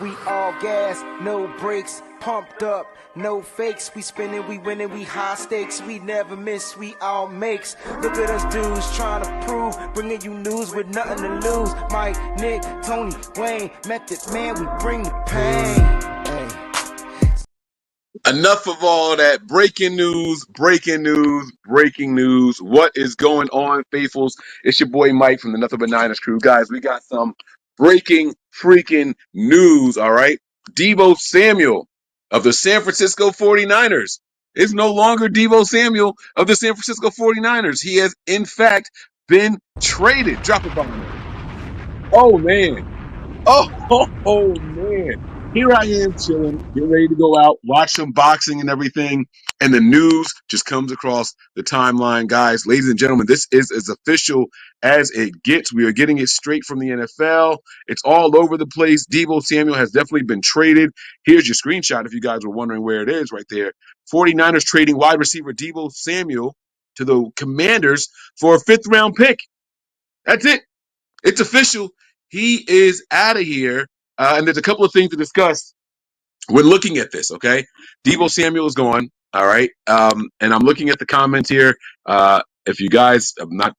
We all gas, no brakes, pumped up, no fakes. We spinning, we winning, we high stakes. We never miss, we all makes. Look at us dudes trying to prove, bringing you news with nothing to lose. Mike, Nick, Tony, Wayne, Method Man, we bring the pain. Hey. Enough of all that breaking news, breaking news, breaking news. What is going on, faithfuls? It's your boy Mike from the Nothing But Niners crew. Guys, we got some breaking freaking news, all right? Deebo Samuel of the San Francisco 49ers is no longer Deebo Samuel of the San Francisco 49ers. He has, in fact, been traded. Drop it bomb. Oh, man. Oh, man. Here I am chilling, getting ready to go out, watch some boxing and everything. And the news just comes across the timeline. Guys, ladies and gentlemen, this is as official as it gets. We are getting it straight from the NFL. It's all over the place. Deebo Samuel has definitely been traded. Here's your screenshot if you guys were wondering where it is right there. 49ers trading wide receiver Deebo Samuel to the Commanders for a 5th-round pick. That's it. It's official. He is out of here. And there's a couple of things to discuss when looking at this, okay? Deebo Samuel is gone, all right? And I'm looking at the comments here. If you guys, I'm not,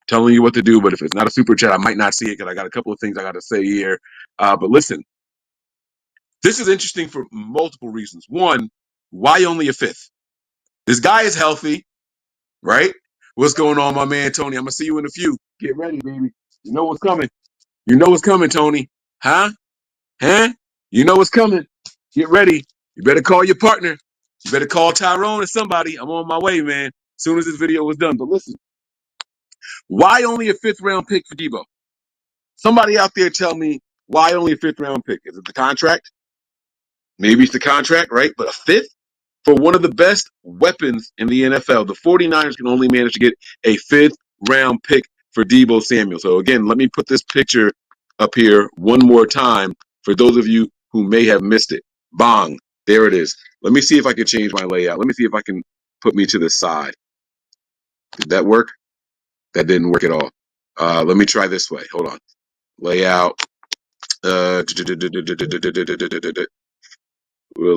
telling you what to do, but if it's not a super chat, I might not see it because I got a couple of things I got to say here. But listen, this is interesting for multiple reasons. One, why only a 5th? This guy is healthy, right? What's going on, my man, Tony? I'm going to see you in a few. Get ready, baby. You know what's coming. You know what's coming, Tony. Huh? You know what's coming. Get ready. You better call your partner. You better call Tyrone or somebody. I'm on my way, man. As soon as this video was done. But listen, why only a 5th-round pick for Deebo? Somebody out there tell me why only a 5th-round pick? Is it the contract? Maybe it's the contract, right? But a 5th? For one of the best weapons in the NFL, the 49ers can only manage to get a 5th-round pick for Deebo Samuel. So again, let me put this picture up here one more time for those of you who may have missed it. Bang. There it is. Let me see if I can change my layout. Let me see if I can put me to the side. Did that work? That didn't work at all. Let me try this way. Hold on. Layout. Will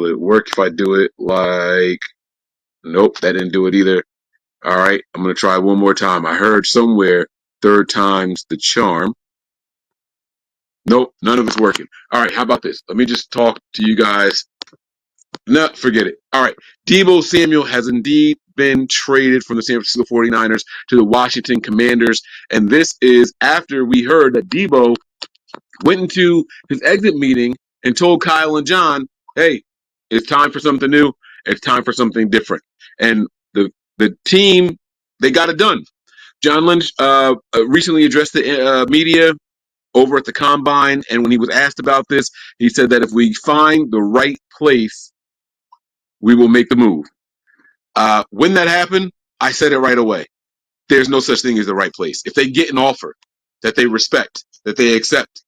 it work if I do it like... Nope, that didn't do it either. All right, I'm going to try one more time. I heard somewhere 3rd time's the charm. Nope, none of it's working. All right, how about this? Let me just talk to you guys. No, forget it. All right, Deebo Samuel has indeed been traded from the San Francisco 49ers to the Washington Commanders. And this is after we heard that Deebo went into his exit meeting and told Kyle and John, hey, it's time for something new. It's time for something different. And the team, they got it done. John Lynch recently addressed the media over at the Combine, and when he was asked about this, he said that if we find the right place, we will make the move. When that happened, I said it right away. There's no such thing as the right place. If they get an offer that they respect, that they accept,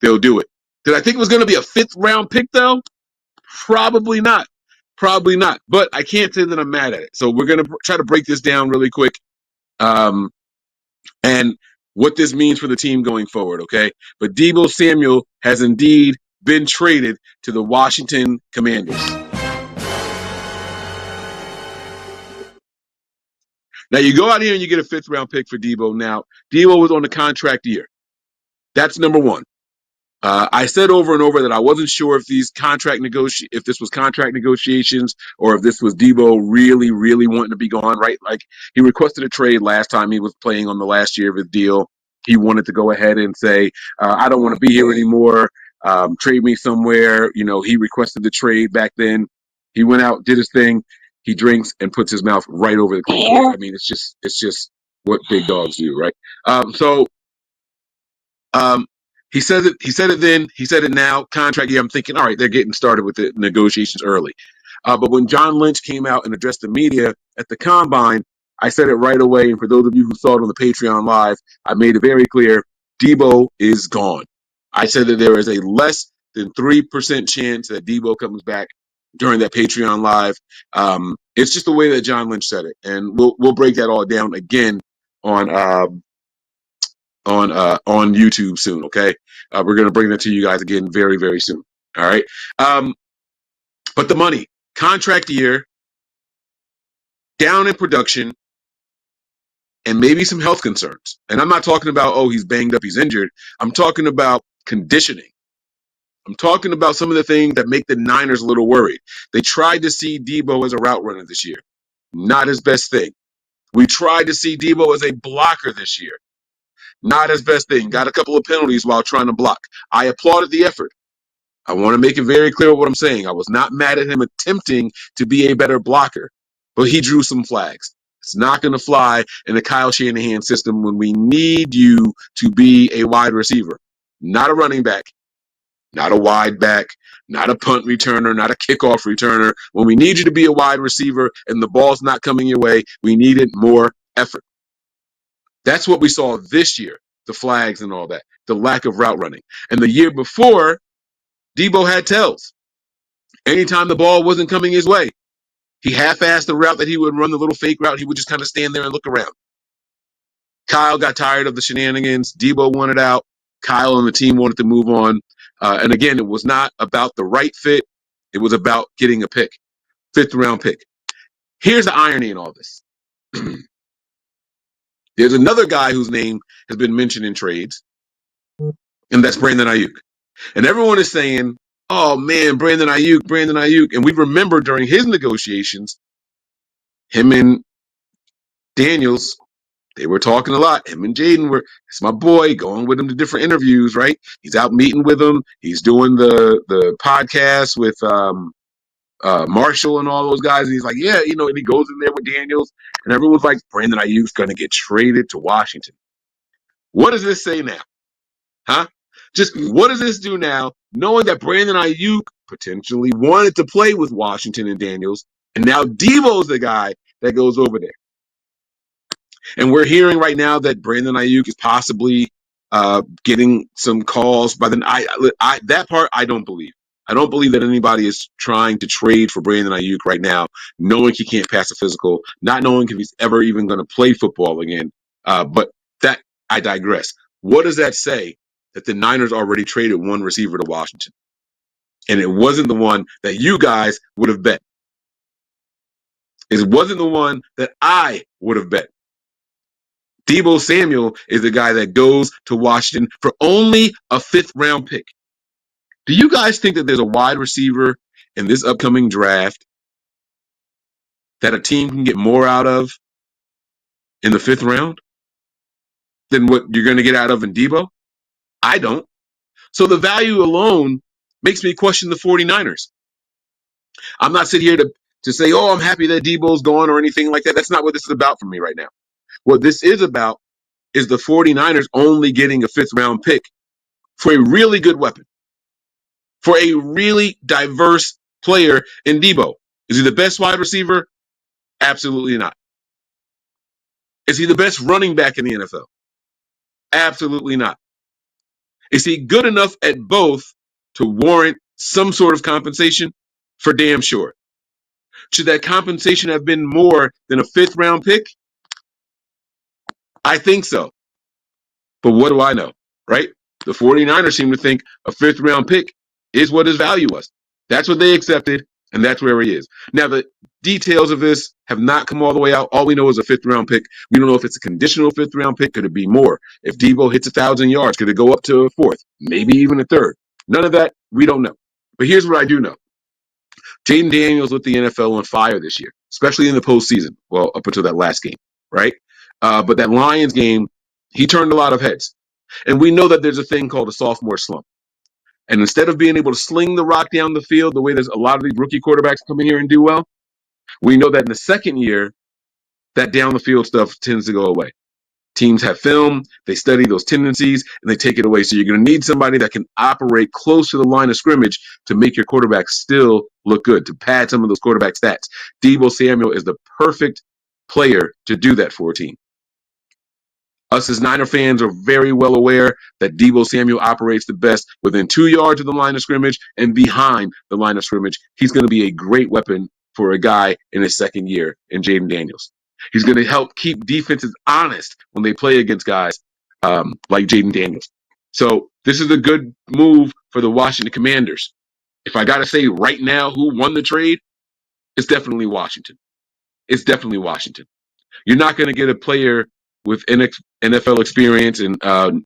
they'll do it. Did I think it was going to be a 5th-round pick, though? Probably not. Probably not. But I can't say that I'm mad at it. So we're going to try to break this down really quick. And what this means for the team going forward, okay? But Deebo Samuel has indeed been traded to the Washington Commanders. Now, you go out here and you get a 5th-round pick for Deebo. Now, Deebo was on the contract year. That's number one. I said over and over that I wasn't sure if if this was contract negotiations or if this was Deebo really, really wanting to be gone, right? Like he requested a trade last time he was playing on the last year of his deal. He wanted to go ahead and say, I don't want to be here anymore. Trade me somewhere. He requested the trade back then. He went out, did his thing. He drinks and puts his mouth right over the keyboard. I mean, it's just what big dogs do, right? He says it. He said it then. He said it now. Contract year. I'm thinking, all right, they're getting started with the negotiations early. But when John Lynch came out and addressed the media at the Combine, I said it right away. And for those of you who saw it on the Patreon Live, I made it very clear. Deebo is gone. I said that there is a less than 3% chance that Deebo comes back during that Patreon Live. It's just the way that John Lynch said it, and we'll break that all down again on YouTube soon. Okay, we're gonna bring that to you guys again very, very soon. All right. But the money, contract year, down in production, and maybe some health concerns. And I'm not talking about, oh, he's banged up, he's injured. I'm talking about conditioning. I'm talking about some of the things that make the Niners a little worried. They tried to see Deebo as a route runner this year. Not his best thing. We tried to see Deebo as a blocker this year. Not his best thing. Got a couple of penalties while trying to block. I applauded the effort. I want to make it very clear what I'm saying. I was not mad at him attempting to be a better blocker, but he drew some flags. It's not going to fly in the Kyle Shanahan system when we need you to be a wide receiver, not a running back, not a wide back, not a punt returner, not a kickoff returner. When we need you to be a wide receiver and the ball's not coming your way, we needed more effort. That's what we saw this year, the flags and all that, the lack of route running. And the year before, Deebo had tells. Anytime the ball wasn't coming his way, he half-assed the route that he would run, the little fake route. He would just kind of stand there and look around. Kyle got tired of the shenanigans. Deebo wanted out. Kyle and the team wanted to move on. And again, it was not about the right fit. It was about getting a pick, fifth-round pick. Here's the irony in all this. There's another guy whose name has been mentioned in trades, and that's Brandon Aiyuk. And everyone is saying, oh, man, Brandon Aiyuk. And we remember during his negotiations, him and Daniels, they were talking a lot. Him and Jaden were, it's my boy, going with him to different interviews, right? He's out meeting with him. He's doing the podcast with Marshall and all those guys. And he's like, yeah, and he goes in there with Daniels. And everyone's like, Brandon Ayuk's going to get traded to Washington. What does this say now? Huh? Just what does this do now, knowing that Brandon Aiyuk potentially wanted to play with Washington and Daniels, and now Deebo's the guy that goes over there? And we're hearing right now that Brandon Aiyuk is possibly getting some calls by the. That part I don't believe. I don't believe that anybody is trying to trade for Brandon Aiyuk right now, knowing he can't pass a physical, not knowing if he's ever even going to play football again. But that I digress. What does that say? That the Niners already traded one receiver to Washington, and it wasn't the one that you guys would have bet. It wasn't the one that I would have bet. Deebo Samuel is the guy that goes to Washington for only a fifth-round pick. Do you guys think that there's a wide receiver in this upcoming draft that a team can get more out of in the fifth round than what you're going to get out of in Deebo? I don't. So the value alone makes me question the 49ers. I'm not sitting here to say, oh, I'm happy that Deebo's gone or anything like that. That's not what this is about for me right now. What this is about is the 49ers only getting a fifth-round pick for a really good weapon, for a really diverse player in Deebo. Is he the best wide receiver? Absolutely not. Is he the best running back in the NFL? Absolutely not. Is he good enough at both to warrant some sort of compensation? For damn sure. Should that compensation have been more than a fifth-round pick? I think so. But what do I know, right? The 49ers seem to think a fifth-round pick is what his value was. That's what they accepted, and that's where he is. Now, the details of this have not come all the way out. All we know is a fifth-round pick. We don't know if it's a conditional fifth-round pick. Could it be more? If Deebo hits 1,000 yards, could it go up to a fourth? Maybe even a third. None of that, we don't know. But here's what I do know. Jaden Daniels lit the NFL on fire this year, especially in the postseason. Well, up until that last game, right? But that Lions game, he turned a lot of heads. And we know that there's a thing called a sophomore slump. And instead of being able to sling the rock down the field the way there's a lot of these rookie quarterbacks come in here and do well, we know that in the second year, that down the field stuff tends to go away. Teams have film, they study those tendencies, and they take it away. So you're going to need somebody that can operate close to the line of scrimmage to make your quarterback still look good, to pad some of those quarterback stats. Deebo Samuel is the perfect player to do that for a team. Us as Niner fans are very well aware that Deebo Samuel operates the best within 2 yards of the line of scrimmage and behind the line of scrimmage. He's going to be a great weapon for a guy in his second year in Jaden Daniels. He's going to help keep defenses honest when they play against guys like Jaden Daniels. So this is a good move for the Washington Commanders. if I got to say right now who won the trade, it's definitely Washington. It's definitely Washington. You're not going to get a player with NFL experience and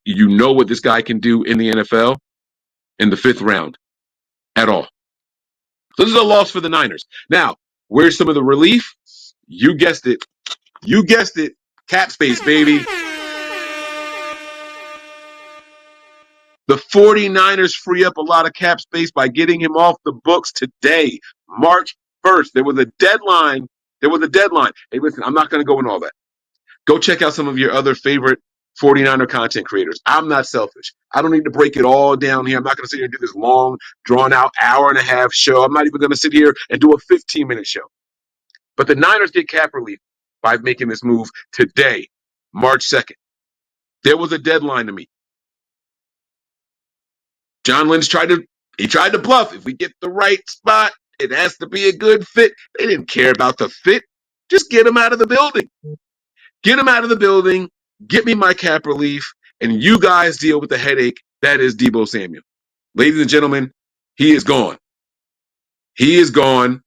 you know what this guy can do in the NFL in the 5th round at all. So this is a loss for the Niners. Now, where's some of the relief? You guessed it. You guessed it. Cap space, baby. The 49ers free up a lot of cap space by getting him off the books today, March 1st. There was a deadline. Hey, listen, I'm not going to go into all that. Go check out some of your other favorite 49er content creators. I'm not selfish. I don't need to break it all down here. I'm not going to sit here and do this long, drawn-out hour-and-a-half show. I'm not even going to sit here and do a 15-minute show. But the Niners get cap relief by making this move today, March 2nd. There was a deadline to meet. John Lynch tried to bluff. If we get the right spot, it has to be a good fit. They didn't care about the fit. Just get him out of the building. Get him out of the building. Get me my cap relief. And you guys deal with the headache that is Deebo Samuel. Ladies and gentlemen, he is gone. He is gone.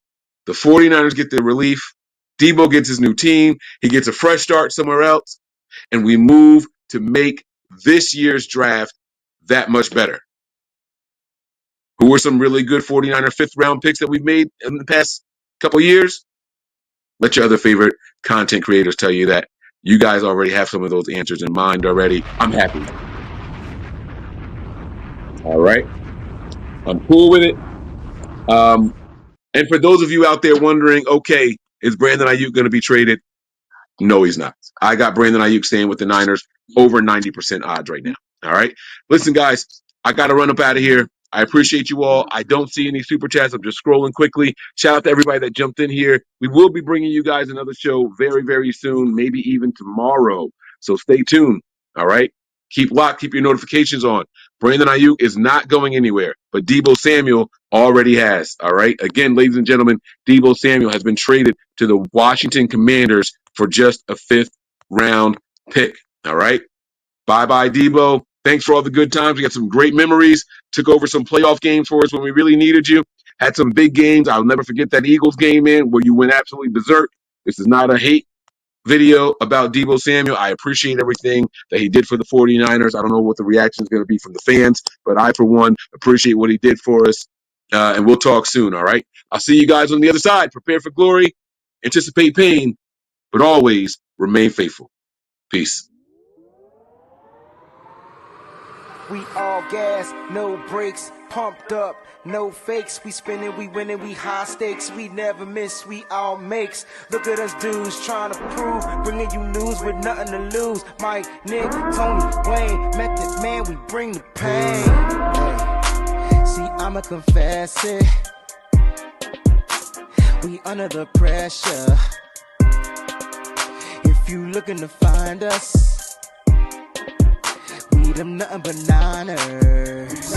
The 49ers get the relief. Deebo gets his new team. He gets a fresh start somewhere else. And we move to make this year's draft that much better. Who were some really good 49er 5th round picks that we've made in the past couple years? Let your other favorite content creators tell you that. You guys already have some of those answers in mind already. I'm happy. All right. I'm cool with it. And for those of you out there wondering, okay, is Brandon Aiyuk going to be traded? No, he's not. I got Brandon Aiyuk staying with the Niners over 90% odds right now. All right. Listen, guys, I got to run up out of here. I appreciate you all. I don't see any super chats. I'm just scrolling quickly. Shout out to everybody that jumped in here. We will be bringing you guys another show very, very soon, maybe even tomorrow. So stay tuned. All right. Keep locked. Keep your notifications on. Brandon Aiyuk is not going anywhere, but Deebo Samuel already has. All right. Again, ladies and gentlemen, Deebo Samuel has been traded to the Washington Commanders for just a 5th round pick. All right. Bye-bye, Deebo. Thanks for all the good times. We got some great memories. Took over some playoff games for us when we really needed you. Had some big games. I'll never forget that Eagles game where you went absolutely berserk. This is not a hate video about Deebo Samuel. I appreciate everything that he did for the 49ers. I don't know what the reaction is going to be from the fans, but I, for one, appreciate what he did for us. And we'll talk soon, all right? I'll see you guys on the other side. Prepare for glory, anticipate pain, but always remain faithful. Peace. We all gas, no brakes, pumped up, no fakes. We spinning, we winning, we high stakes. We never miss, we all makes. Look at us dudes trying to prove, bringing you news with nothing to lose. Mike, Nick, Tony, Wayne, Method Man, we bring the pain. Hey. See, I'ma confess it. We under the pressure. If you looking to find us, them nothing but Niners.